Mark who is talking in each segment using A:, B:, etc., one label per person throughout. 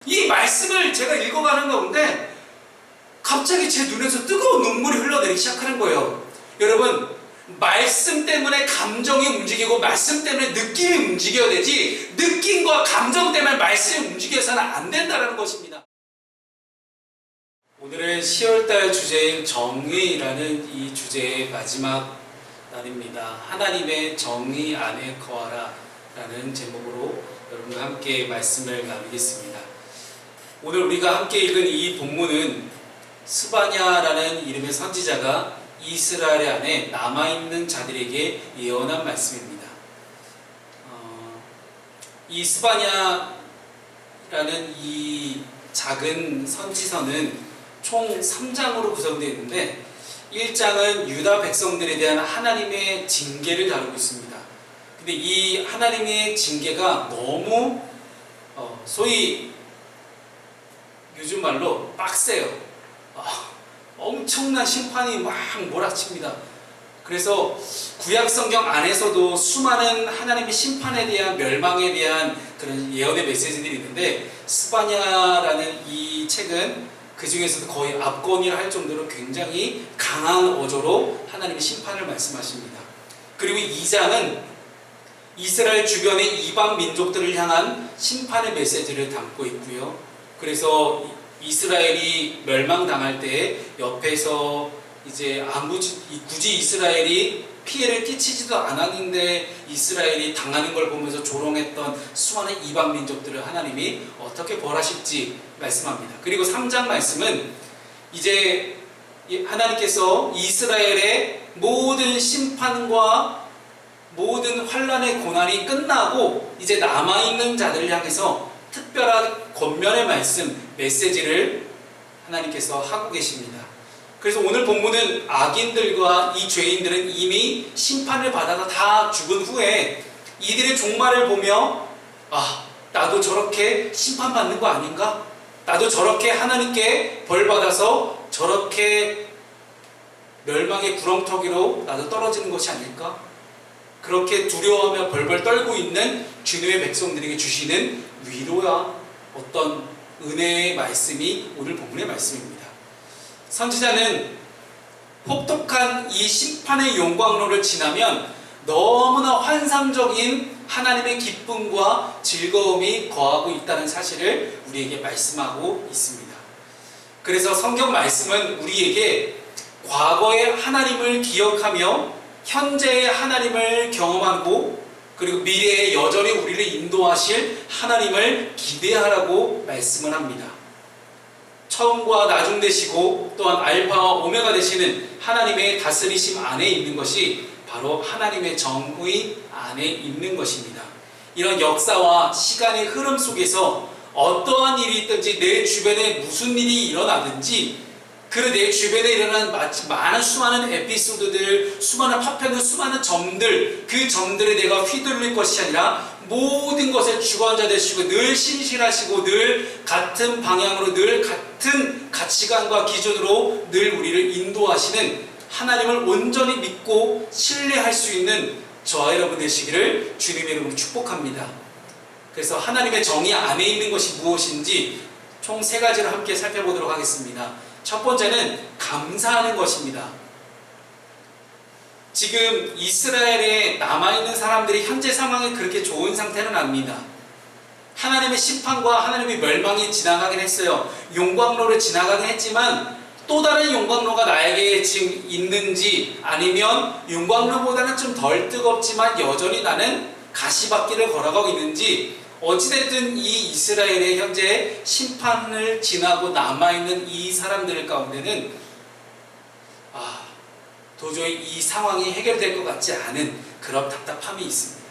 A: 이 말씀을 제가 읽어가는 가운데 갑자기 제 눈에서 뜨거운 눈물이 흘러내리기 시작하는 거예요. 여러분, 말씀 때문에 감정이 움직이고 말씀 때문에 느낌이 움직여야 되지, 느낌과 감정 때문에 말씀이 움직여서는 안 된다는 것입니다. 오늘은 10월달 주제인 정의라는 이 주제의 마지막 날입니다. 하나님의 정의 안에 거하라 라는 제목으로 여러분과 함께 말씀을 나누겠습니다. 오늘 우리가 함께 읽은 이 본문은 스바냐라는 이름의 선지자가 이스라엘 안에 남아있는 자들에게 예언한 말씀입니다. 이 스바냐라는 이 작은 선지서는 총 3장으로 구성되어 있는데 1장은 유다 백성들에 대한 하나님의 징계를 다루고 있습니다. 근데 이 하나님의 징계가 너무 소위 요즘 말로 빡세요. 엄청난 심판이 막 몰아칩니다. 그래서 구약 성경 안에서도 수많은 하나님의 심판에 대한, 멸망에 대한 그런 예언의 메시지들이 있는데, 스바냐라는 이 책은 그 중에서도 거의 압권이라 할 정도로 굉장히 강한 어조로 하나님의 심판을 말씀하십니다. 그리고 2장은 이스라엘 주변의 이방 민족들을 향한 심판의 메시지를 담고 있고요. 그래서 이스라엘이 멸망당할 때 옆에서 이제 굳이 이스라엘이 피해를 끼치지도 않았는데 이스라엘이 당하는 걸 보면서 조롱했던 수많은 이방 민족들을 하나님이 어떻게 벌하실지 말씀합니다. 그리고 3장 말씀은 이제 하나님께서 이스라엘의 모든 심판과 모든 환난의 고난이 끝나고 이제 남아있는 자들을 향해서 특별한 권면의 말씀, 메시지를 하나님께서 하고 계십니다. 그래서 오늘 본문은 악인들과 이 죄인들은 이미 심판을 받아서 다 죽은 후에 이들의 종말을 보며 나도 저렇게 심판받는 거 아닌가? 나도 저렇게 하나님께 벌받아서 저렇게 멸망의 구렁텅이로 나도 떨어지는 것이 아닐까? 그렇게 두려워하며 벌벌 떨고 있는 주님의 백성들에게 주시는 위로와 어떤 은혜의 말씀이 오늘 본문의 말씀입니다. 선지자는 혹독한 이 심판의 용광로를 지나면 너무나 환상적인 하나님의 기쁨과 즐거움이 거하고 있다는 사실을 우리에게 말씀하고 있습니다. 그래서 성경 말씀은 우리에게 과거의 하나님을 기억하며 현재의 하나님을 경험하고 그리고 미래에 여전히 우리를 인도하실 하나님을 기대하라고 말씀을 합니다. 처음과 나중 되시고 또한 알파와 오메가 되시는 하나님의 다스리심 안에 있는 것이 바로 하나님의 정의 안에 있는 것입니다. 이런 역사와 시간의 흐름 속에서 어떠한 일이 있든지 내 주변에 무슨 일이 일어나든지 그리고 내 주변에 일어난 많은 수많은 에피소드들, 수많은 파편들, 수많은 점들, 그 점들에 내가 휘둘릴 것이 아니라 모든 것에 주관자 되시고 늘 신실하시고 늘 같은 방향으로 늘 같은 가치관과 기준으로 늘 우리를 인도하시는 하나님을 온전히 믿고 신뢰할 수 있는 저와 여러분 되시기를 주님의 이름으로 축복합니다. 그래서 하나님의 정의 안에 있는 것이 무엇인지 총 3가지를 함께 살펴보도록 하겠습니다. 첫 번째는 감사하는 것입니다. 지금 이스라엘에 남아있는 사람들이 현재 상황이 그렇게 좋은 상태는 아닙니다. 하나님의 심판과 하나님의 멸망이 지나가긴 했어요. 용광로를 지나가긴 했지만 또 다른 용광로가 나에게 지금 있는지, 아니면 용광로보다는 좀 덜 뜨겁지만 여전히 나는 가시밭길을 걸어가고 있는지, 어찌됐든 이 이스라엘의 현재 심판을 지나고 남아있는 이 사람들 가운데는 도저히 이 상황이 해결될 것 같지 않은 그런 답답함이 있습니다.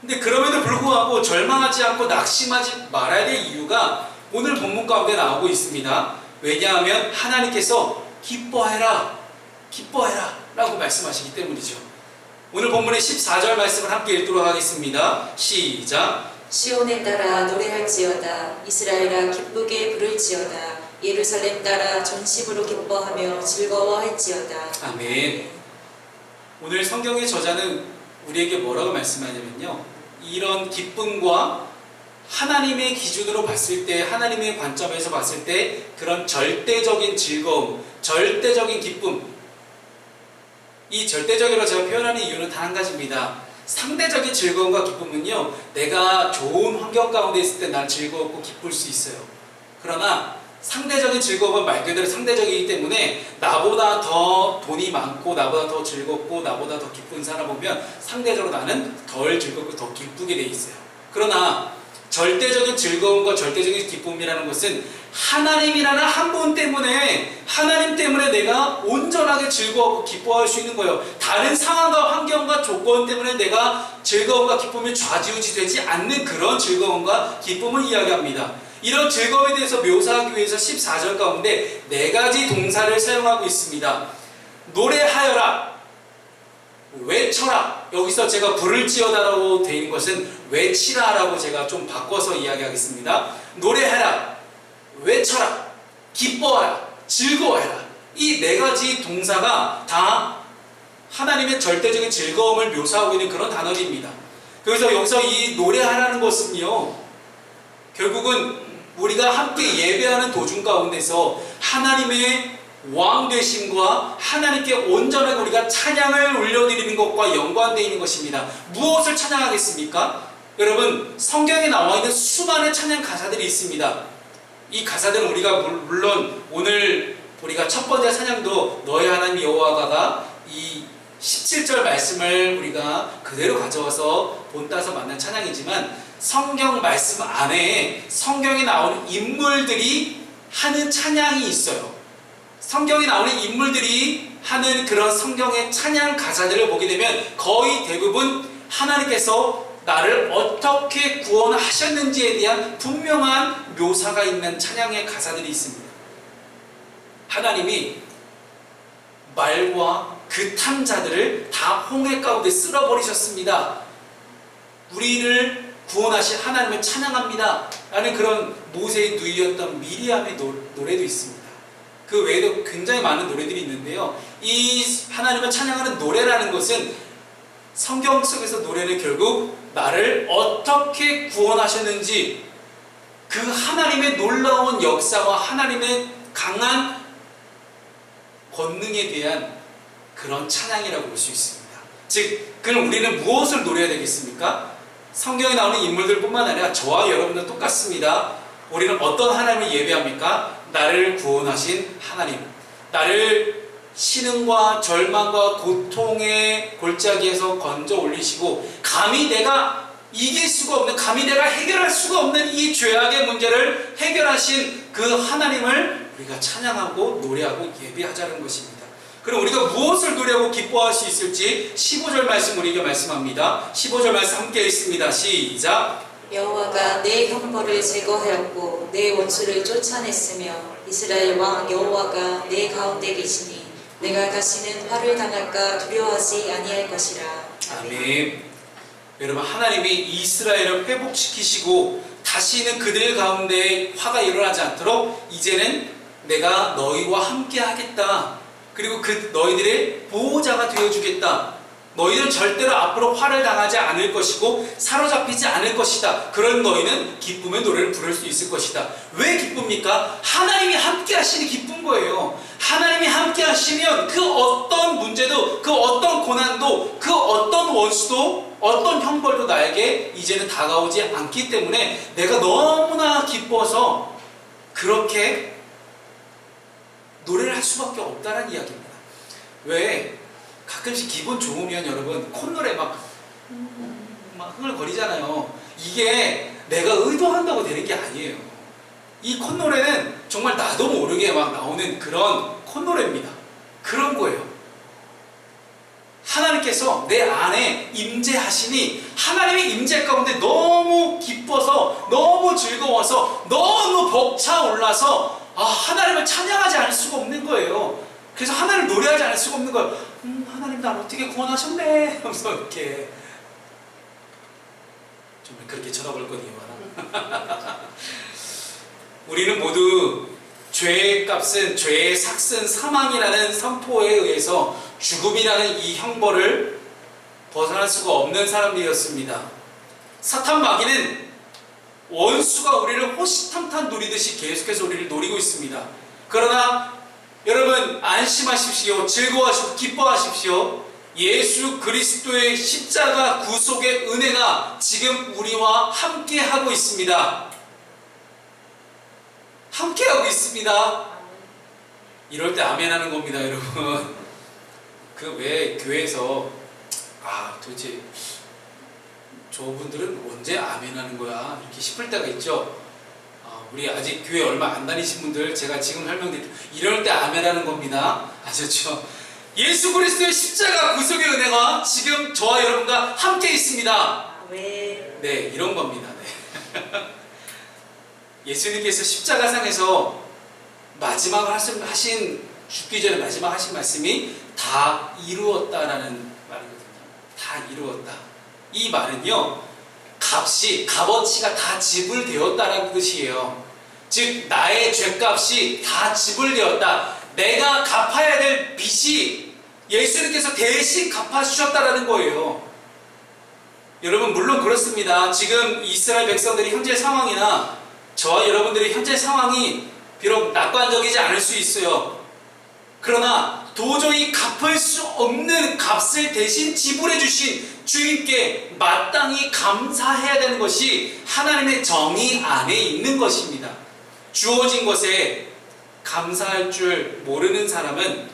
A: 근데 그럼에도 불구하고 절망하지 않고 낙심하지 말아야 될 이유가 오늘 본문 가운데 나오고 있습니다. 왜냐하면 하나님께서 기뻐해라, 기뻐해라 라고 말씀하시기 때문이죠. 오늘 본문의 14절 말씀을 함께 읽도록 하겠습니다. 시작.
B: 시온에 따라 노래할지어다. 이스라엘아 기쁘게 부를지어다. 예루살렘 따라 전심으로 기뻐하며 즐거워할지어다.
A: 아멘. 오늘 성경의 저자는 우리에게 뭐라고 말씀하냐면요, 이런 기쁨과 하나님의 기준으로 봤을 때, 하나님의 관점에서 봤을 때 그런 절대적인 즐거움, 절대적인 기쁨, 이 절대적으로 제가 표현하는 이유는 단 한 가지입니다. 상대적인 즐거움과 기쁨은요, 내가 좋은 환경 가운데 있을 때 난 즐겁고 기쁠 수 있어요. 그러나 상대적인 즐거움은 말 그대로 상대적이기 때문에 나보다 더 돈이 많고 나보다 더 즐겁고 나보다 더 기쁜 사람 보면 상대적으로 나는 덜 즐겁고 더 기쁘게 돼 있어요. 그러나 절대적인 즐거움과 절대적인 기쁨이라는 것은 하나님이라는 한 분 때문에, 하나님 때문에 내가 온전하게 즐거워하고 기뻐할 수 있는 거예요. 다른 상황과 환경과 조건 때문에 내가 즐거움과 기쁨이 좌지우지 되지 않는 그런 즐거움과 기쁨을 이야기합니다. 이런 즐거움에 대해서 묘사하기 위해서 14절 가운데 4가지 동사를 사용하고 있습니다. 노래하여라, 외쳐라. 여기서 제가 부를지어다라고 되어 있는 것은 외치라라고 제가 좀 바꿔서 이야기하겠습니다. 노래하라, 외쳐라, 기뻐하라, 즐거워해라. 이 4가지 동사가 다 하나님의 절대적인 즐거움을 묘사하고 있는 그런 단어입니다. 그래서 여기서 이 노래하라는 것은요, 결국은 우리가 함께 예배하는 도중 가운데서 하나님의 왕 되심과 하나님께 온전하게 우리가 찬양을 올려드리는 것과 연관되어 있는 것입니다. 무엇을 찬양하겠습니까? 여러분, 성경에 나와 있는 수많은 찬양 가사들이 있습니다. 이 가사들은 우리가 물론 오늘 우리가 첫 번째 찬양도 너의 하나님 여호와가 이 17절 말씀을 우리가 그대로 가져와서 본따서 만난 찬양이지만 성경 말씀 안에 성경에 나오는 인물들이 하는 찬양이 있어요. 성경에 나오는 인물들이 하는 그런 성경의 찬양 가사들을 보게 되면 거의 대부분 하나님께서 나를 어떻게 구원하셨는지에 대한 분명한 묘사가 있는 찬양의 가사들이 있습니다. 하나님이 말과 그 탐자들을 다 홍해 가운데 쓸어버리셨습니다. 우리를 구원하신 하나님을 찬양합니다 라는 그런 모세의 누이였던 미리암의 노래도 있습니다. 그 외에도 굉장히 많은 노래들이 있는데요, 이 하나님을 찬양하는 노래라는 것은 성경 속에서 노래는 결국 나를 어떻게 구원하셨는지 그 하나님의 놀라운 역사와 하나님의 강한 권능에 대한 그런 찬양이라고 볼 수 있습니다. 즉, 그럼 우리는 무엇을 노래해야 되겠습니까? 성경에 나오는 인물들뿐만 아니라 저와 여러분도 똑같습니다. 우리는 어떤 하나님을 예배합니까? 나를 구원하신 하나님, 나를 신음과 절망과 고통의 골짜기에서 건져 올리시고 감히 내가 이길 수가 없는, 감히 내가 해결할 수가 없는 이 죄악의 문제를 해결하신 그 하나님을 우리가 찬양하고 노래하고 예배하자는 것입니다. 그럼 우리가 무엇을 노래하고 기뻐할 수 있을지 15절 말씀 우리에게 말씀합니다. 15절 말씀 함께 읽습니다. 시작.
B: 여호와가 내 형벌을 제거하였고 내 원수를 쫓아냈으며 이스라엘 왕 여호와가 내 가운데 계시니 내가 다시는 화를 당할까 두려워하지 아니할 것이라.
A: 아멘. 여러분, 하나님이 이스라엘을 회복시키시고 다시는 그들 가운데 화가 일어나지 않도록 이제는 내가 너희와 함께 하겠다. 그리고 그 너희들의 보호자가 되어주겠다. 너희는 절대로 앞으로 화를 당하지 않을 것이고 사로잡히지 않을 것이다. 그런 너희는 기쁨의 노래를 부를 수 있을 것이다. 왜 기쁩니까? 하나님이 함께 하시니 기쁜 거예요. 하나님이 함께 하시면 그 어떤 문제도, 그 어떤 고난도, 그 어떤 원수도, 어떤 형벌도 나에게 이제는 다가오지 않기 때문에 내가 너무나 기뻐서 그렇게 노래를 할 수밖에 없다는 이야기입니다. 왜? 가끔씩 기분 좋으면 여러분 콧노래 막 흥얼거리잖아요. 이게 내가 의도한다고 되는 게 아니에요. 이 콧노래는 정말 나도 모르게 막 나오는 그런 콧노래입니다. 그런 거예요. 하나님께서 내 안에 임재하시니 하나님의 임재 가운데 너무 기뻐서, 너무 즐거워서, 너무 벅차올라서 하나님을 찬양하지 않을 수가 없는 거예요. 그래서 하나님을 노래하지 않을 수가 없는 거예요. 하나님 날 어떻게 구원하셨네 하면서 이렇게 정말 그렇게 쳐다볼 거니 말아. 우리는 모두 죄의 값은, 죄의 삭은 사망이라는 선포에 의해서 죽음이라는 이 형벌을 벗어날 수가 없는 사람들이었습니다. 사탄 마귀는 원수가 우리를 호시탐탐 노리듯이 계속해서 우리를 노리고 있습니다. 그러나 여러분 안심하십시오. 즐거워하시고 기뻐하십시오. 예수 그리스도의 십자가 구속의 은혜가 지금 우리와 함께하고 있습니다. 함께하고 있습니다. 이럴 때 아멘 하는 겁니다, 여러분. 그 왜 교회에서 도대체 저분들은 언제 아멘 하는 거야? 이렇게 싶을 때가 있죠. 우리 아직 교회 얼마 안 다니신 분들 제가 지금 설명드릴 이럴 때 아멘 하는 겁니다. 아셨죠? 예수 그리스도의 십자가 구속의 은혜가 지금 저와 여러분과 함께 있습니다. 네, 이런 겁니다. 네. 예수님께서 십자가상에서 마지막 하신 죽기 전에 마지막 하신 말씀이 다 이루었다라는 말이거든요. 다 이루었다. 이 말은요, 값어치가 다 지불되었다라는 뜻이에요. 즉 나의 죄값이 다 지불되었다. 내가 갚아야 될 빚이 예수님께서 대신 갚아주셨다라는 거예요. 여러분 물론 그렇습니다. 지금 이스라엘 백성들이 현재 상황이나 저와 여러분들의 현재 상황이 비록 낙관적이지 않을 수 있어요. 그러나 도저히 갚을 수 없는 값을 대신 지불해 주신 주님께 마땅히 감사해야 되는 것이 하나님의 정의 안에 있는 것입니다. 주어진 것에 감사할 줄 모르는 사람은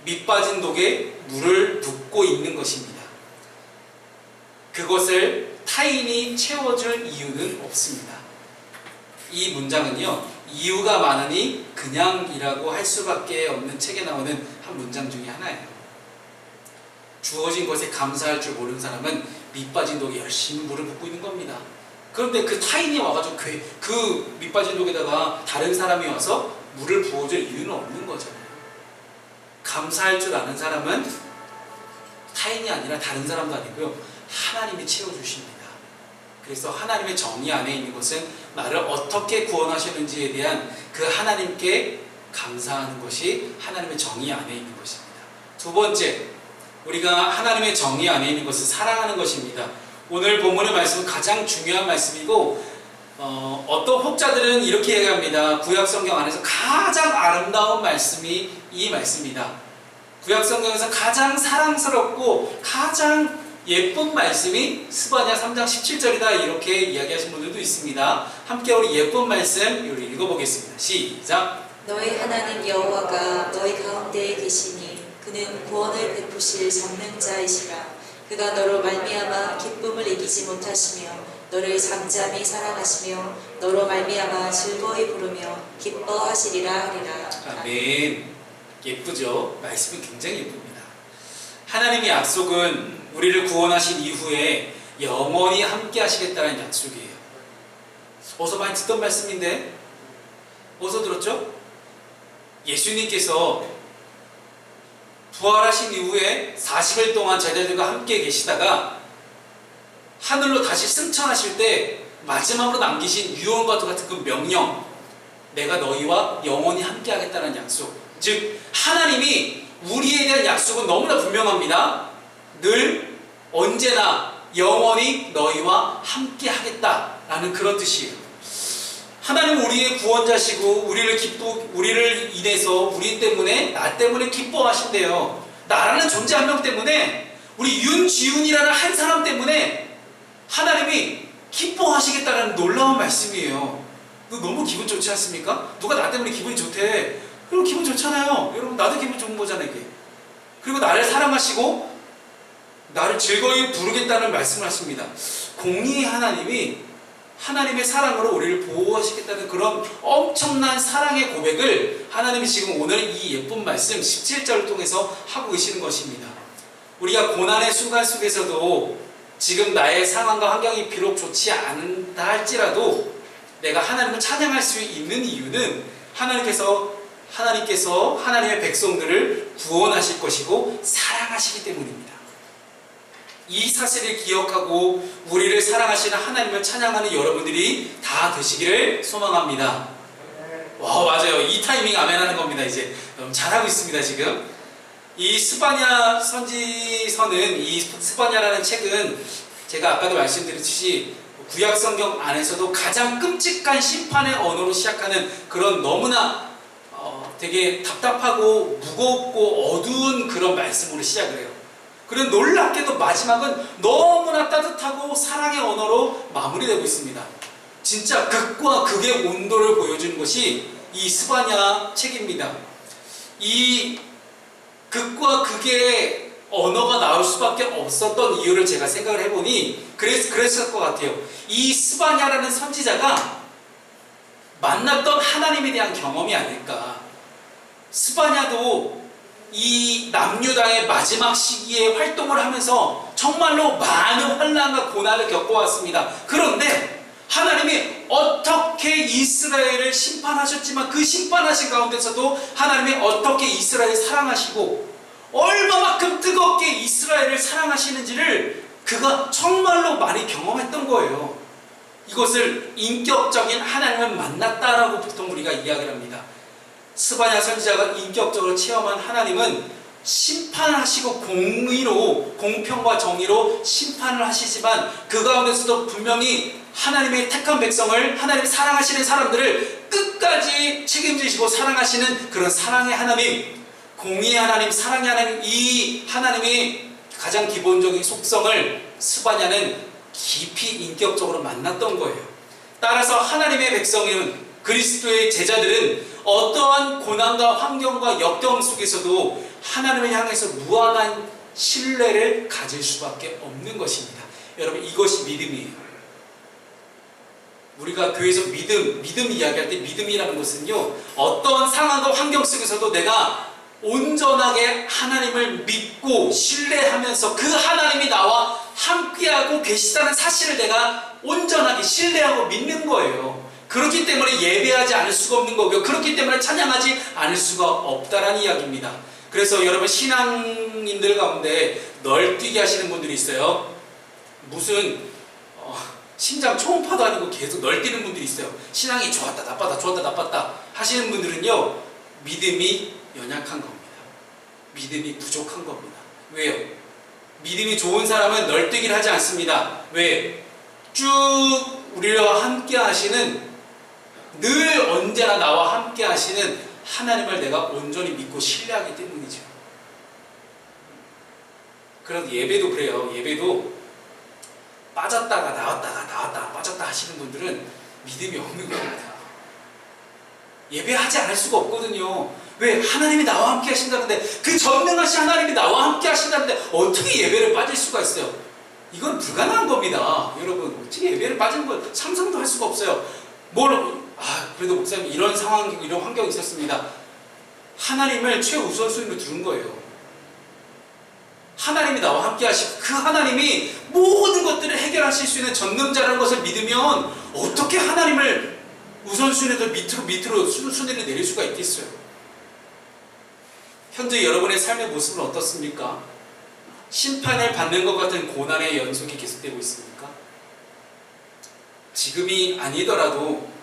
A: 밑빠진 독에 물을 붓고 있는 것입니다. 그것을 타인이 채워줄 이유는 없습니다. 이 문장은요, 이유가 많으니 그냥이라고 할 수밖에 없는 책에 나오는 한 문장 중에 하나예요. 주어진 것에 감사할 줄 모르는 사람은 밑빠진 독에 열심히 물을 붓고 있는 겁니다. 그런데 그 타인이 와가지고 그 밑빠진 독에다가 다른 사람이 와서 물을 부어줄 이유는 없는 거잖아요. 감사할 줄 아는 사람은 타인이 아니라 다른 사람도 아니고요, 하나님이 채워주십니다. 그래서 하나님의 정의 안에 있는 것은 나를 어떻게 구원하셨는지에 대한 그 하나님께 감사하는 것이 하나님의 정의 안에 있는 것입니다. 두 번째, 우리가 하나님의 정의 안에 있는 것은 사랑하는 것입니다. 오늘 본문의 말씀은 가장 중요한 말씀이고, 어떤 혹자들은 이렇게 얘기합니다. 구약성경 안에서 가장 아름다운 말씀이 이 말씀이다. 구약성경에서 가장 사랑스럽고 가장 예쁜 말씀이 스바냐 3장 17절이다 이렇게 이야기하신 분들도 있습니다. 함께 우리 예쁜 말씀 우리 읽어보겠습니다. 시작.
B: 너희 하나님 여호와가 너희 가운데에 계시니 그는 구원을 베푸실 전능자이시라. 그가 너로 말미암아 기쁨을 이기지 못하시며 너를 잠잠히 사랑하시며 너로 말미암아 즐거이 부르며 기뻐하시리라 하리라.
A: 아멘. 예쁘죠? 말씀이 굉장히 예쁩니다. 하나님의 약속은 우리를 구원하신 이후에 영원히 함께 하시겠다는 약속이에요. 어서 많이 듣던 말씀인데 어디서 들었죠? 예수님께서 부활하신 이후에 40일 동안 제자들과 함께 계시다가 하늘로 다시 승천하실 때 마지막으로 남기신 유언과 같은 그 명령, 내가 너희와 영원히 함께 하겠다는 약속. 즉 하나님이 우리에 대한 약속은 너무나 분명합니다. 늘 언제나 영원히 너희와 함께 하겠다라는 그런 뜻이에요. 하나님은 우리의 구원자시고 우리를 인해서 우리 때문에 나 때문에 기뻐하신대요. 나라는 존재 한 명 때문에, 우리 윤지훈이라는 한 사람 때문에 하나님이 기뻐하시겠다는 놀라운 말씀이에요. 이거 너무 기분 좋지 않습니까? 누가 나 때문에 기분이 좋대. 여러분 기분 좋잖아요. 여러분 나도 기분 좋은 거잖아요 이게. 그리고 나를 사랑하시고 나를 즐거이 부르겠다는 말씀을 하십니다. 공의의 하나님이 하나님의 사랑으로 우리를 보호하시겠다는 그런 엄청난 사랑의 고백을 하나님이 지금 오늘 이 예쁜 말씀 17절을 통해서 하고 계시는 것입니다. 우리가 고난의 순간 속에서도 지금 나의 상황과 환경이 비록 좋지 않다 할지라도 내가 하나님을 찬양할 수 있는 이유는 하나님께서 하나님의 백성들을 구원하실 것이고 사랑하시기 때문입니다. 이 사실을 기억하고 우리를 사랑하시는 하나님을 찬양하는 여러분들이 다 되시기를 소망합니다. 와, 맞아요. 이 타이밍 아멘 하는 겁니다. 이제 너무 잘하고 있습니다. 지금 이 스바냐 선지서는, 이 스바냐라는 책은 제가 아까도 말씀드렸듯이 구약 성경 안에서도 가장 끔찍한 심판의 언어로 시작하는 그런 너무나 되게 답답하고 무겁고 어두운 그런 말씀으로 시작을 해요. 그리고 놀랍게도 마지막은 너무나 따뜻하고 사랑의 언어로 마무리되고 있습니다. 진짜 극과 극의 온도를 보여주는 것이 이 스바냐 책입니다. 이 극과 극의 언어가 나올 수밖에 없었던 이유를 제가 생각을 해보니 그랬을 것 같아요. 이 스바냐라는 선지자가 만났던 하나님에 대한 경험이 아닐까. 스바냐도 이 남유다의 마지막 시기에 활동을 하면서 정말로 많은 환난과 고난을 겪어왔습니다. 그런데 하나님이 어떻게 이스라엘을 심판하셨지만 그 심판하신 가운데서도 하나님이 어떻게 이스라엘을 사랑하시고 얼마만큼 뜨겁게 이스라엘을 사랑하시는지를 그가 정말로 많이 경험했던 거예요. 이것을 인격적인 하나님을 만났다라고 보통 우리가 이야기를 합니다. 스바냐 선지자가 인격적으로 체험한 하나님은 심판하시고 공의로, 공평과 정의로 심판을 하시지만 그 가운데서도 분명히 하나님의 택한 백성을, 하나님이 사랑하시는 사람들을 끝까지 책임지시고 사랑하시는 그런 사랑의 하나님, 공의의 하나님, 사랑의 하나님, 이 하나님의 가장 기본적인 속성을 스바냐는 깊이 인격적으로 만났던 거예요. 따라서 하나님의 백성인 그리스도의 제자들은 어떠한 고난과 환경과 역경 속에서도 하나님을 향해서 무한한 신뢰를 가질 수밖에 없는 것입니다. 여러분, 이것이 믿음이에요. 우리가 교회에서 믿음 이야기할 때 믿음이라는 것은요, 어떠한 상황과 환경 속에서도 내가 온전하게 하나님을 믿고 신뢰하면서 그 하나님이 나와 함께하고 계시다는 사실을 내가 온전하게 신뢰하고 믿는 거예요. 그렇기 때문에 예배하지 않을 수가 없는 거고요. 그렇기 때문에 찬양하지 않을 수가 없다라는 이야기입니다. 그래서 여러분, 신앙인들 가운데 널뛰기 하시는 분들이 있어요. 무슨 심장 초음파도 아니고 계속 널뛰는 분들이 있어요. 신앙이 좋았다 나빴다 좋았다 나빴다 하시는 분들은요, 믿음이 연약한 겁니다. 믿음이 부족한 겁니다. 왜요? 믿음이 좋은 사람은 널뛰기를 하지 않습니다. 왜? 쭉 우리와 함께 하시는, 늘 언제나 나와 함께 하시는 하나님을 내가 온전히 믿고 신뢰하기 때문이죠. 그래서 예배도 그래요. 예배도 빠졌다가 나왔다가 빠졌다 하시는 분들은 믿음이 없는 겁니다. 예배하지 않을 수가 없거든요. 왜? 하나님이 나와 함께 하신다는데, 그 전능하신 하나님이 나와 함께 하신다는데 어떻게 예배를 빠질 수가 있어요? 이건 불가능한 겁니다. 여러분, 어떻게 예배를 빠지는 걸 상상도 할 수가 없어요. 그래도 목사님 이런 상황이고 이런 환경이 있었습니다. 하나님을 최우선순위로 두는 거예요. 하나님이 나와 함께 하시고 그 하나님이 모든 것들을 해결하실 수 있는 전능자라는 것을 믿으면 어떻게 하나님을 우선순위에서 밑으로 순위를 내릴 수가 있겠어요? 현재 여러분의 삶의 모습은 어떻습니까? 심판을 받는 것 같은 고난의 연속이 계속되고 있습니까? 지금이 아니더라도,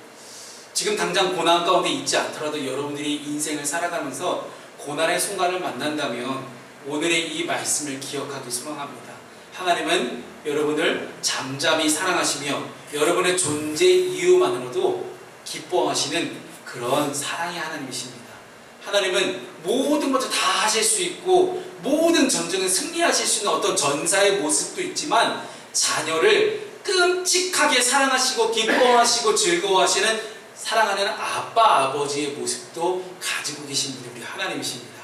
A: 지금 당장 고난 가운데 있지 않더라도 여러분들이 인생을 살아가면서 고난의 순간을 만난다면 오늘의 이 말씀을 기억하기 소망합니다. 하나님은 여러분을 잠잠히 사랑하시며 여러분의 존재 이유만으로도 기뻐하시는 그런 사랑의 하나님이십니다. 하나님은 모든 것을 다 하실 수 있고 모든 전쟁을 승리하실 수 있는 어떤 전사의 모습도 있지만 자녀를 끔찍하게 사랑하시고 기뻐하시고 즐거워하시는 사랑하는 아빠, 아버지의 모습도 가지고 계신 분이 우리 하나님이십니다.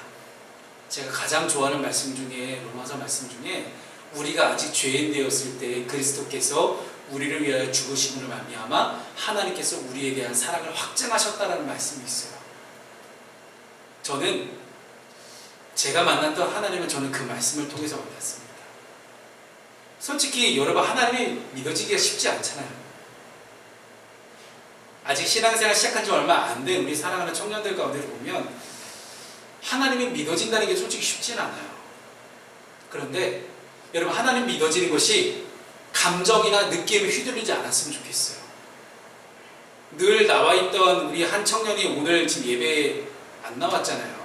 A: 제가 가장 좋아하는 말씀 중에, 로마서 말씀 중에 우리가 아직 죄인 되었을 때 그리스도께서 우리를 위하여 죽으심으로 말미암아 하나님께서 우리에 대한 사랑을 확증하셨다라는 말씀이 있어요. 저는 제가 만났던 하나님은 저는 그 말씀을 통해서 만났습니다. 솔직히 여러분, 하나님이 믿어지기가 쉽지 않잖아요. 아직 신앙생활 시작한 지 얼마 안 된 우리 사랑하는 청년들 가운데 보면 하나님이 믿어진다는 게 솔직히 쉽지는 않아요. 그런데 여러분, 하나님 믿어지는 것이 감정이나 느낌에 휘둘리지 않았으면 좋겠어요. 늘 나와있던 우리 한 청년이 오늘 지금 예배에 안 나왔잖아요.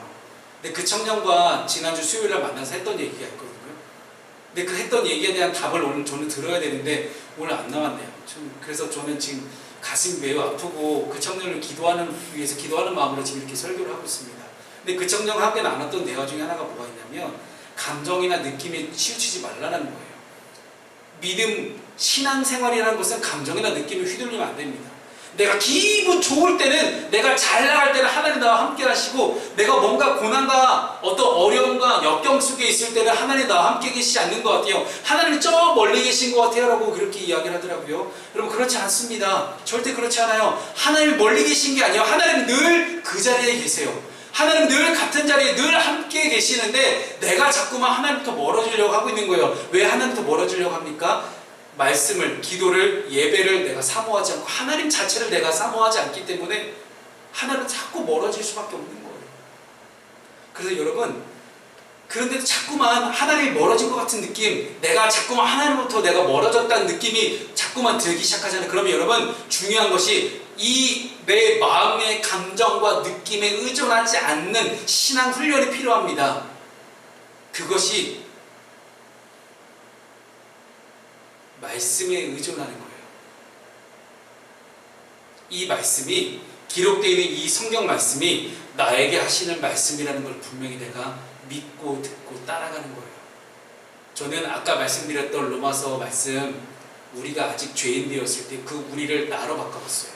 A: 근데 그 청년과 지난주 수요일날 만나서 했던 얘기가 있거든요. 근데 그 했던 얘기에 대한 답을 오늘 저는 들어야 되는데 오늘 안 나왔네요. 그래서 저는 지금 가슴이 매우 아프고 그 청년을 위해서 기도하는 마음으로 지금 이렇게 설교를 하고 있습니다. 근데 그 청년과 함께 나눴던 대화 중에 하나가 뭐가 있냐면 감정이나 느낌에 치우치지 말라는 거예요. 믿음, 신앙생활이라는 것은 감정이나 느낌에 휘둘리면 안 됩니다. 내가 기분 좋을 때는, 내가 잘 나갈 때는 하나님 나와 함께 하시고, 내가 뭔가 고난과 어떤 어려움과 역경 속에 있을 때는 하나님 나와 함께 계시지 않는 것 같아요. 하나님이 저 멀리 계신 것 같아요 라고 그렇게 이야기를 하더라고요. 여러분, 그렇지 않습니다. 절대 그렇지 않아요. 하나님이 멀리 계신 게 아니에요. 하나님은 늘 그 자리에 계세요. 하나님은 늘 같은 자리에 늘 함께 계시는데 내가 자꾸만 하나님부터 멀어지려고 하고 있는 거예요. 왜 하나님부터 멀어지려고 합니까? 말씀을, 기도를, 예배를 내가 사모하지 않고 하나님 자체를 내가 사모하지 않기 때문에 하나님은 자꾸 멀어질 수밖에 없는 거예요. 그래서 여러분, 그런데도 자꾸만 하나님이 멀어진 것 같은 느낌, 내가 자꾸만 하나님부터 내가 멀어졌다는 느낌이 자꾸만 들기 시작하잖아요. 그러면 여러분, 중요한 것이 이 내 마음의 감정과 느낌에 의존하지 않는 신앙 훈련이 필요합니다. 그것이 말씀에 의존하는 거예요. 이 말씀이, 기록되어 있는 이 성경 말씀이 나에게 하시는 말씀이라는 걸 분명히 내가 믿고 듣고 따라가는 거예요. 저는 아까 말씀드렸던 로마서 말씀, 우리가 아직 죄인 되었을 때 그 우리를 나로 바꿔봤어요.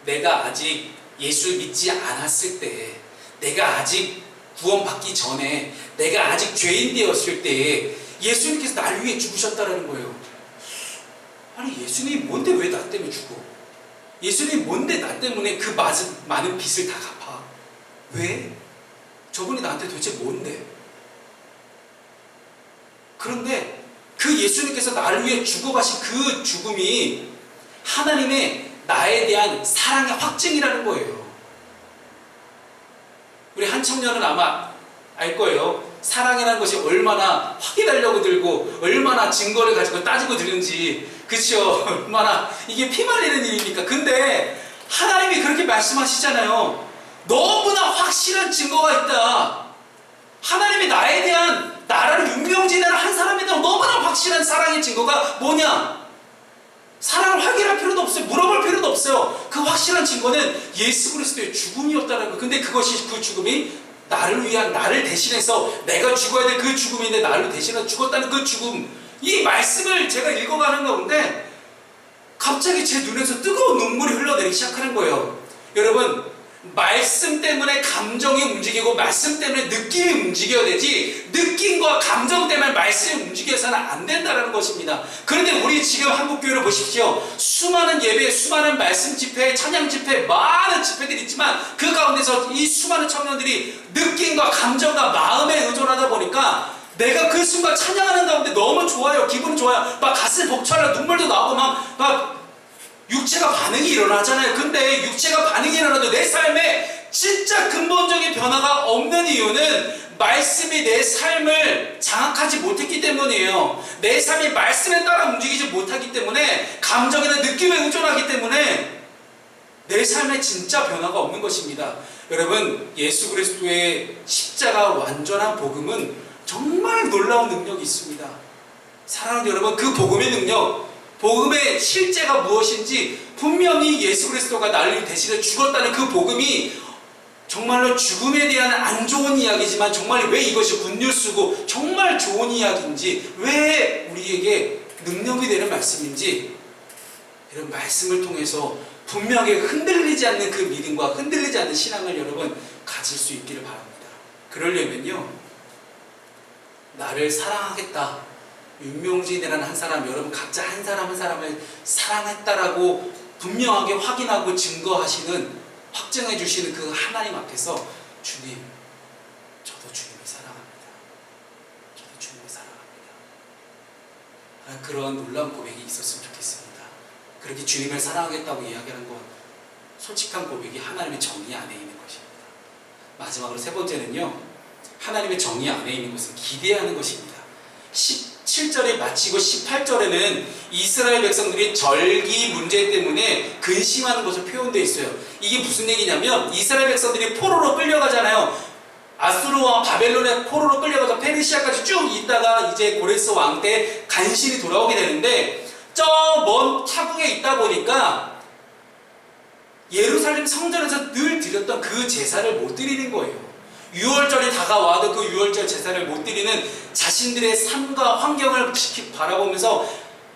A: 내가 아직 예수를 믿지 않았을 때, 내가 아직 구원받기 전에, 내가 아직 죄인 되었을 때에 예수님께서 날 위해 죽으셨다는 거예요. 아니, 예수님이 뭔데 왜 나 때문에 죽어? 예수님이 뭔데 나 때문에 그 많은 빚을 다 갚아? 왜? 저분이 나한테 도대체 뭔데? 그런데 그 예수님께서 나를 위해 죽어가신 그 죽음이 하나님의 나에 대한 사랑의 확증이라는 거예요. 우리 한 청년은 아마 알 거예요. 사랑이라는 것이 얼마나 확인하려고 들고 얼마나 증거를 가지고 따지고 드는지, 그렇죠? 얼마나 이게 피 말리는 일입니까? 근데 하나님이 그렇게 말씀하시잖아요. 너무나 확실한 증거가 있다. 하나님이 나에 대한, 나를 윤명진하는 한 사람에 대한 너무나 확실한 사랑의 증거가 뭐냐? 사랑을 확인할 필요도 없어요. 물어볼 필요도 없어요. 그 확실한 증거는 예수 그리스도의 죽음이었다는 거예요. 근데 그것이, 그 죽음이 나를 위한, 나를 대신해서 내가 죽어야 될 그 죽음인데 나를 대신해서 죽었다는 그 죽음, 이 말씀을 제가 읽어가는 가운데 갑자기 제 눈에서 뜨거운 눈물이 흘러내리기 시작하는 거예요. 여러분, 말씀 때문에 감정이 움직이고 말씀 때문에 느낌이 움직여야 되지, 느낌과 감정 때문에 말씀이 움직여서는 안 된다는 것입니다. 그런데 우리 지금 한국교회를 보십시오. 수많은 예배, 수많은 말씀 집회, 찬양 집회, 많은 집회들이 있지만 그 가운데서 이 수많은 청년들이 느낌과 감정과 마음에 의존하다 보니까 내가 그 순간 찬양하는 가운데 너무 좋아요. 기분 좋아요. 막 가슴 벅차려 눈물도 나고 막 육체가 반응이 일어나잖아요. 근데 육체가 반응이 일어나도 내 삶에 진짜 근본적인 변화가 없는 이유는 말씀이 내 삶을 장악하지 못했기 때문이에요. 내 삶이 말씀에 따라 움직이지 못하기 때문에, 감정이나 느낌에 의존하기 때문에 내 삶에 진짜 변화가 없는 것입니다. 여러분, 예수 그리스도의 십자가 완전한 복음은 정말 놀라운 능력이 있습니다. 사랑하는 여러분, 그 복음의 능력, 복음의 실제가 무엇인지, 분명히 예수 그리스도가 나를 대신해 죽었다는 그 복음이 정말로 죽음에 대한 안 좋은 이야기지만 정말 왜 이것이 굿뉴스고 정말 좋은 이야기인지, 왜 우리에게 능력이 되는 말씀인지, 이런 말씀을 통해서 분명히 흔들리지 않는 그 믿음과 흔들리지 않는 신앙을 여러분 가질 수 있기를 바랍니다. 그러려면요, 나를 사랑하겠다, 윤명진이라는 한 사람, 여러분 각자 한 사람 한 사람을 사랑했다라고 분명하게 확인하고 증거하시는, 확증해 주시는 그 하나님 앞에서, 주님, 저도 주님을 사랑합니다. 저도 주님을 사랑합니다. 그런 놀라운 고백이 있었으면 좋겠습니다. 그렇게 주님을 사랑하겠다고 이야기하는 건 솔직한 고백이 하나님의 정의 안에 있는 것입니다. 마지막으로 세 번째는요, 하나님의 정의 안에 있는 것은 기대하는 것입니다. 17절에 마치고 18절에는 이스라엘 백성들이 절기 문제 때문에 근심하는 것으로 표현되어 있어요. 이게 무슨 얘기냐면, 이스라엘 백성들이 포로로 끌려가잖아요. 아수르와 바벨론의 포로로 끌려가서 페르시아까지 쭉 있다가 이제 고레스 왕 때 간신히 돌아오게 되는데, 저 먼 타국에 있다 보니까 예루살렘 성전에서 늘 드렸던 그 제사를 못 드리는 거예요. 유월절이 다가와도 그 유월절 제사를 못 드리는 자신들의 삶과 환경을 바라보면서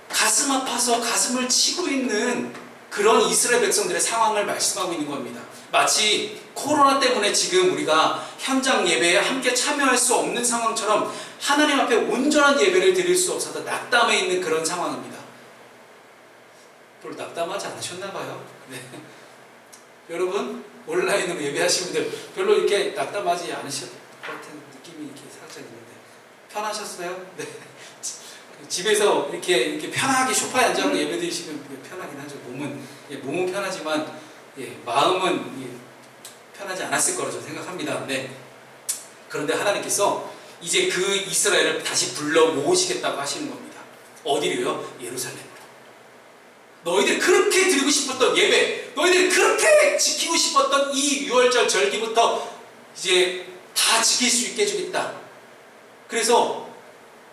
A: 가슴 아파서 가슴을 치고 있는 그런 이스라엘 백성들의 상황을 말씀하고 있는 겁니다. 마치 코로나 때문에 지금 우리가 현장 예배에 함께 참여할 수 없는 상황처럼 하나님 앞에 온전한 예배를 드릴 수 없어서 낙담해 있는 그런 상황입니다. 별로 낙담하지 않으셨나 봐요. 네. 여러분 온라인으로 예배하시는 분들 별로 이렇게 낙담하지 않으셨을 것 같은 느낌이 이렇게 살짝 있는데 편하셨어요? 네. 집에서 이렇게 편하게 소파에 앉아서 예배 드리시면 편하긴 하죠. 몸은 편하지만 마음은 편하지 않았을 거라고 저는 생각합니다. 네. 그런데 하나님께서 이제 그 이스라엘을 다시 불러 모으시겠다고 하시는 겁니다. 어디로요? 예루살렘으로. 너희들이 그렇게 드리고 싶었던 예배, 너희들이 그렇게 지키고 싶었던 이 유월절 절기부터 이제 다 지킬 수 있게 해주겠다. 그래서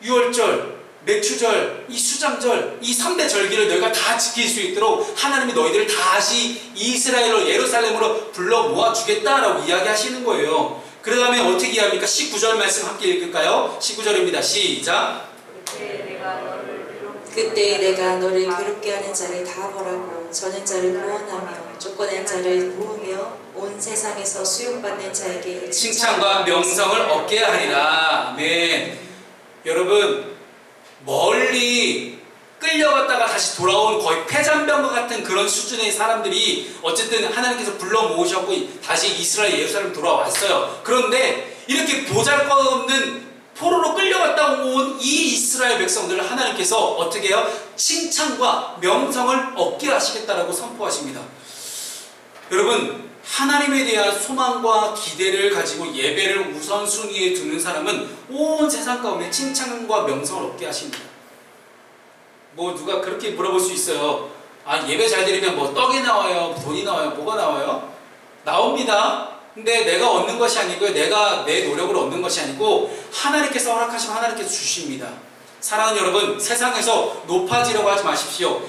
A: 유월절, 매추절, 이 수장절, 이 3대 절기를 너희가 다 지킬 수 있도록 하나님이 너희들을 다시 이스라엘로 예루살렘으로 불러 모아주겠다라고 이야기하시는 거예요. 그 다음에 어떻게 이야기합니까? 19절 말씀 함께 읽을까요? 19절입니다. 시작.
B: 그때 내가 너를 괴롭게 하는 자를 다 벌하고 저는 자를 구원하며 쫓겨낸 자를 모으며 온 세상에서 수용받는 자에게
A: 칭찬과 명성을 얻게 하리라. 아멘. 여러분 멀리 끌려갔다가 다시 돌아온 거의 패잔병과 같은 그런 수준의 사람들이 어쨌든 하나님께서 불러 모으셨고 다시 이스라엘 예루살렘 돌아왔어요. 그런데 이렇게 보잘것없는 포로로 끌려갔다 온 이 이스라엘 백성들을 하나님께서 어떻게 해요? 칭찬과 명성을 얻게 하시겠다라고 선포하십니다. 여러분 하나님에 대한 소망과 기대를 가지고 예배를 우선순위에 두는 사람은 온 세상 가운데 칭찬과 명성을 얻게 하십니다. 뭐 누가 그렇게 물어볼 수 있어요. 아 예배 잘 드리면 뭐 떡이 나와요? 돈이 나와요? 뭐가 나와요? 나옵니다. 근데 내가 얻는 것이 아니고요. 내가 내 노력으로 얻는 것이 아니고 하나님께서 허락하시고 하나님께서 주십니다. 사랑하는 여러분 세상에서 높아지려고 하지 마십시오.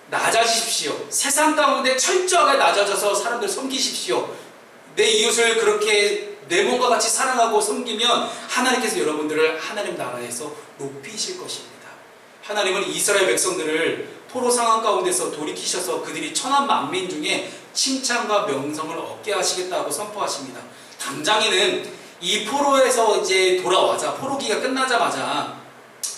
A: 낮아지십시오. 세상 가운데 철저하게 낮아져서 사람들 섬기십시오. 내 이웃을 그렇게 내 몸과 같이 사랑하고 섬기면 하나님께서 여러분들을 하나님 나라에서 높이실 것입니다. 하나님은 이스라엘 백성들을 포로 상황 가운데서 돌이키셔서 그들이 천한 만민 중에 칭찬과 명성을 얻게 하시겠다고 선포하십니다. 당장에는 이 포로에서 이제 돌아와자 포로기가 끝나자마자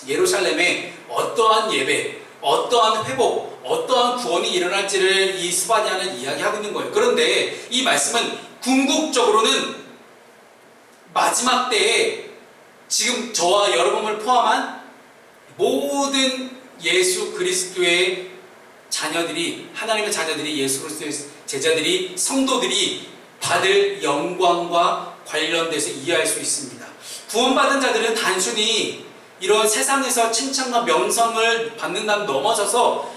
A: 예루살렘에 어떠한 예배, 어떠한 회복, 어떠한 구원이 일어날지를 이 스바냐는 이야기하고 있는 거예요. 그런데 이 말씀은 궁극적으로는 마지막 때에 지금 저와 여러분을 포함한 모든 예수 그리스도의 자녀들이 하나님의 자녀들이 예수 그리스도의 제자들이 성도들이 받을 영광과 관련돼서 이해할 수 있습니다. 구원받은 자들은 단순히 이런 세상에서 칭찬과 명성을 받는다는 넘어서서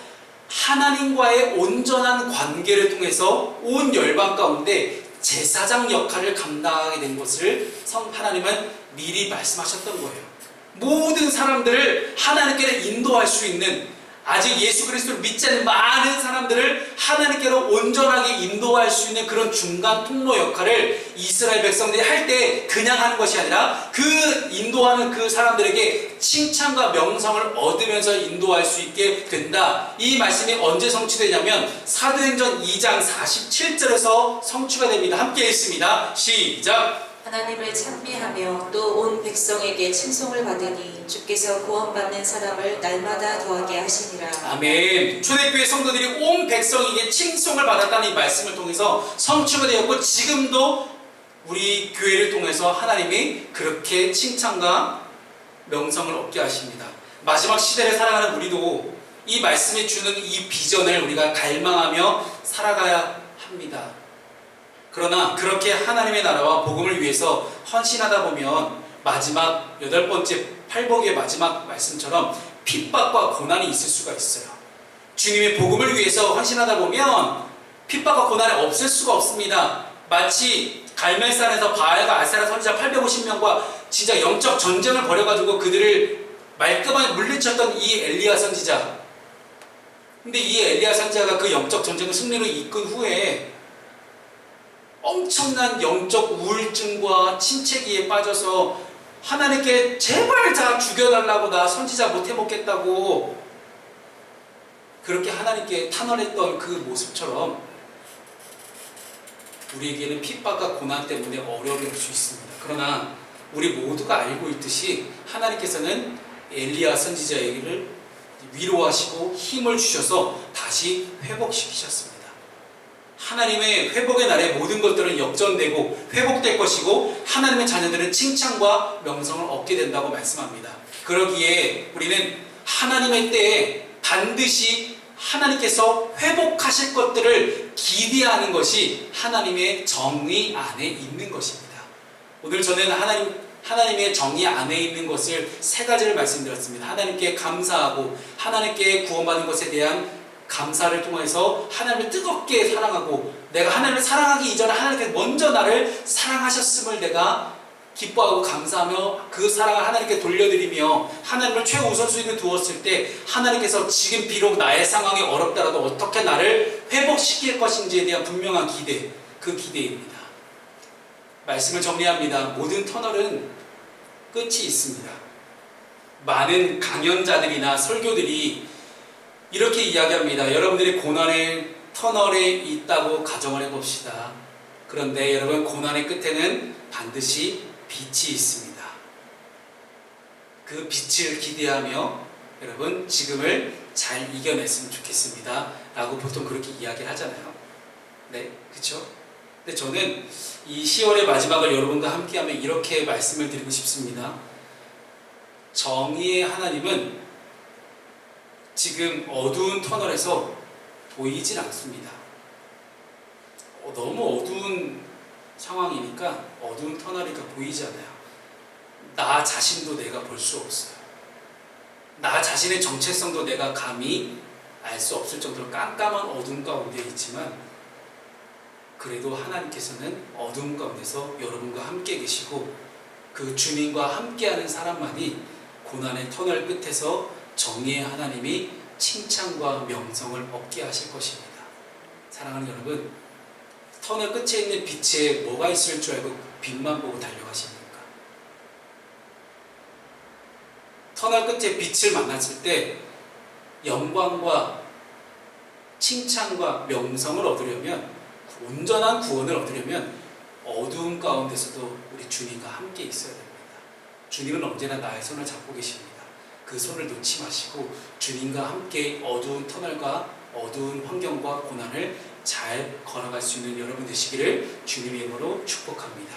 A: 하나님과의 온전한 관계를 통해서 온 열방 가운데 제사장 역할을 감당하게 된 것을 하나님은 미리 말씀하셨던 거예요. 모든 사람들을 하나님께로 인도할 수 있는 아직 예수 그리스도를 믿지 않는 많은 사람들을 하나님께로 온전하게 인도할 수 있는 그런 중간 통로 역할을 이스라엘 백성들이 할 때 그냥 하는 것이 아니라 그 인도하는 그 사람들에게 칭찬과 명성을 얻으면서 인도할 수 있게 된다. 이 말씀이 언제 성취되냐면 사도행전 2장 47절에서 성취가 됩니다. 함께 읽습니다. 시작.
B: 하나님을 찬미하며 또 온 백성에게 칭송을 받으니 주께서 구원받는 사람을 날마다 더하게 하시니라.
A: 아멘. 초대교회 성도들이 온 백성에게 칭송을 받았다는 이 말씀을 통해서 성취가 되었고 지금도 우리 교회를 통해서 하나님이 그렇게 칭찬과 명성을 얻게 하십니다. 마지막 시대를 살아가는 우리도 이 말씀이 주는 이 비전을 우리가 갈망하며 살아가야 합니다. 그러나 그렇게 하나님의 나라와 복음을 위해서 헌신하다 보면 마지막 8번째 팔복의 마지막 말씀처럼 핍박과 고난이 있을 수가 있어요. 주님의 복음을 위해서 헌신하다 보면 핍박과 고난이 없을 수가 없습니다. 마치 갈멜산에서 바알과 아세라 선지자 850명과 진짜 영적 전쟁을 벌여가지고 그들을 말끔하게 물리쳤던 이 엘리야 선지자, 근데 이 엘리야 선지자가 그 영적 전쟁을 승리로 이끈 후에 엄청난 영적 우울증과 침체기에 빠져서 하나님께 제발 다 죽여달라고, 나 선지자 못 해먹겠다고 그렇게 하나님께 탄원했던 그 모습처럼 우리에게는 핍박과 고난 때문에 어려움이 올 수 있습니다. 그러나 우리 모두가 알고 있듯이 하나님께서는 엘리야 선지자에게를 위로하시고 힘을 주셔서 다시 회복시키셨습니다. 하나님의 회복의 날에 모든 것들은 역전되고 회복될 것이고 하나님의 자녀들은 칭찬과 명성을 얻게 된다고 말씀합니다. 그러기에 우리는 하나님의 때에 반드시 하나님께서 회복하실 것들을 기대하는 것이 하나님의 정의 안에 있는 것입니다. 오늘 저는 하나님의 정의 안에 있는 것을 세 가지를 말씀드렸습니다. 하나님께 감사하고 하나님께 구원받은 것에 대한 감사를 통해서 하나님을 뜨겁게 사랑하고, 내가 하나님을 사랑하기 이전에 하나님께서 먼저 나를 사랑하셨음을 내가 기뻐하고 감사하며 그 사랑을 하나님께 돌려드리며 하나님을 최우선순위로 두었을 때 하나님께서 지금 비록 나의 상황이 어렵더라도 어떻게 나를 회복시킬 것인지에 대한 분명한 기대, 그 기대입니다. 말씀을 정리합니다. 모든 터널은 끝이 있습니다. 많은 강연자들이나 설교들이 이렇게 이야기합니다. 여러분들이 고난의 터널에 있다고 가정을 해봅시다. 그런데 여러분, 고난의 끝에는 반드시 빛이 있습니다. 그 빛을 기대하며 여러분 지금을 잘 이겨냈으면 좋겠습니다 라고 보통 그렇게 이야기를 하잖아요. 네, 그쵸? 근데 저는 이 10월의 마지막을 여러분과 함께하며 이렇게 말씀을 드리고 싶습니다. 정의의 하나님은 지금 어두운 터널에서 보이질 않습니다. 너무 어두운 상황이니까, 어두운 터널이니까 보이지 않아요. 나 자신도 내가 볼 수 없어요. 나 자신의 정체성도 내가 감히 알 수 없을 정도로 깜깜한 어둠 가운데 있지만, 그래도 하나님께서는 어둠 가운데서 여러분과 함께 계시고 그 주님과 함께하는 사람만이 고난의 터널 끝에서 정의의 하나님이 칭찬과 명성을 얻게 하실 것입니다. 사랑하는 여러분, 터널 끝에 있는 빛에 뭐가 있을 줄 알고 빛만 보고 달려가십니까? 터널 끝에 빛을 만났을 때 영광과 칭찬과 명성을 얻으려면, 온전한 구원을 얻으려면 어두운 가운데서도 우리 주님과 함께 있어야 됩니다. 주님은 언제나 나의 손을 잡고 계십니다. 그 손을 놓지 마시고 주님과 함께 어두운 터널과 어두운 환경과 고난을 잘 걸어갈 수 있는 여러분 되시기를 주님의 이름으로 축복합니다.